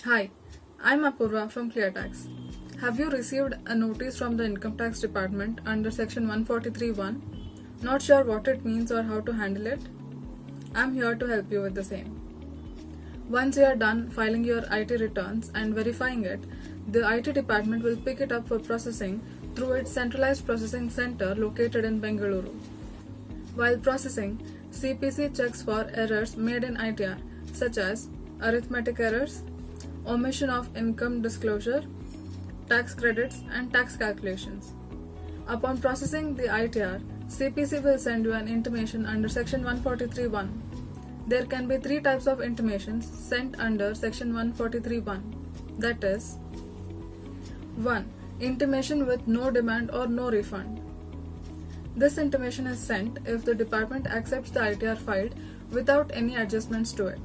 Hi, I'm Apurva from ClearTax. Have you received a notice from the Income Tax Department under Section 143(1)? Not sure what it means or how to handle it? I'm here to help you with the same. Once you are done filing your IT returns and verifying it, the IT department will pick it up for processing through its centralized processing center located in Bengaluru. While processing, CPC checks for errors made in ITR, such as arithmetic errors, omission of income disclosure, tax credits, and tax calculations. Upon processing the ITR, CPC will send you an intimation under Section 143(1). There can be three types of intimations sent under Section 143(1). That is, 1. Intimation with no demand or no refund. This intimation is sent if the department accepts the ITR filed without any adjustments to it.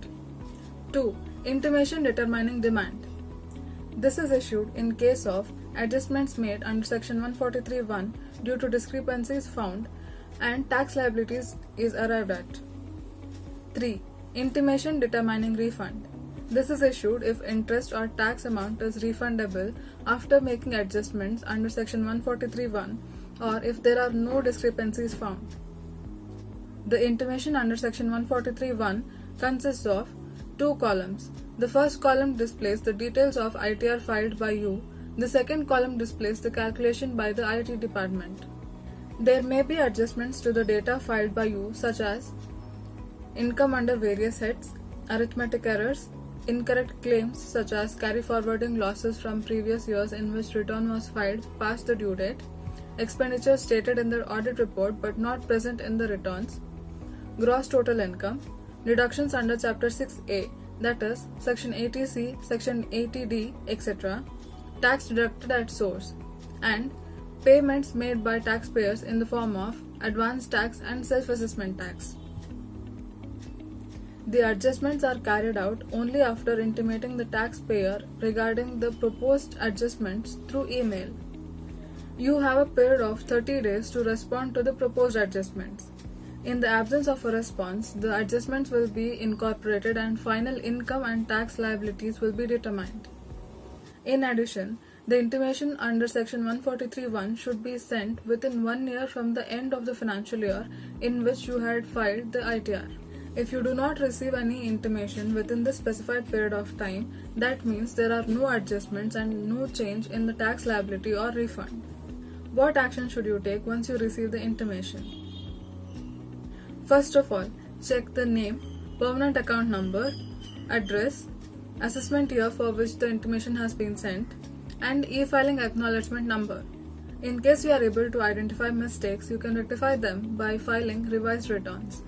2. Intimation determining demand. This is issued in case of adjustments made under Section 143(1) due to discrepancies found and tax liabilities is arrived at. 3. Intimation determining refund. This is issued if interest or tax amount is refundable after making adjustments under Section 143(1) or if there are no discrepancies found. The intimation under Section 143(1) consists of two columns. The first column displays the details of ITR filed by you. The second column displays the calculation by the IT department. There may be adjustments to the data filed by you, such as income under various heads, arithmetic errors, incorrect claims such as carry forwarding losses from previous years in which return was filed past the due date, expenditures stated in the audit report but not present in the returns, gross total income, deductions under Chapter 6A, that is, Section 80C, Section 80D, etc., tax deducted at source, and payments made by taxpayers in the form of advance tax and self-assessment tax. The adjustments are carried out only after intimating the taxpayer regarding the proposed adjustments through email. You have a period of 30 days to respond to the proposed adjustments. In the absence of a response, the adjustments will be incorporated and final income and tax liabilities will be determined. In addition, the intimation under Section 143(1) should be sent within 1 year from the end of the financial year in which you had filed the ITR. If you do not receive any intimation within the specified period of time, that means there are no adjustments and no change in the tax liability or refund. What action should you take once you receive the intimation? First of all, check the name, permanent account number, address, assessment year for which the intimation has been sent, and e-filing acknowledgement number. In case you are able to identify mistakes, you can rectify them by filing revised returns.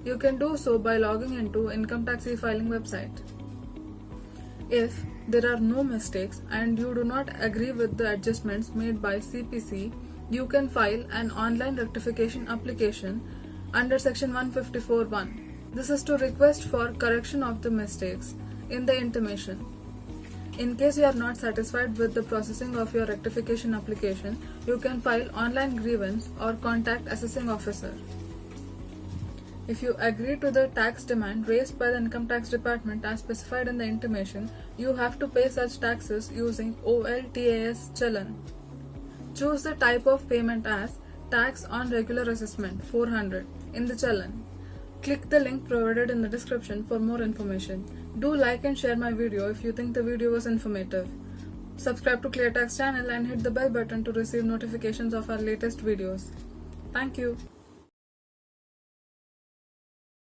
You can do so by logging into Income Tax e-filing website. If there are no mistakes and you do not agree with the adjustments made by CPC, you can file an online rectification application under Section 154(1). This is to request for correction of the mistakes in the intimation. In case you are not satisfied with the processing of your rectification application, you can file online grievance or contact assessing officer. If you agree to the tax demand raised by the Income Tax Department as specified in the intimation, you have to pay such taxes using OLTAS Challan. Choose the type of payment as Tax on Regular Assessment 400 in the Challan. Click the link provided in the description for more information. Do like and share my video if you think the video was informative. Subscribe to ClearTax channel and hit the bell button to receive notifications of our latest videos. Thank you.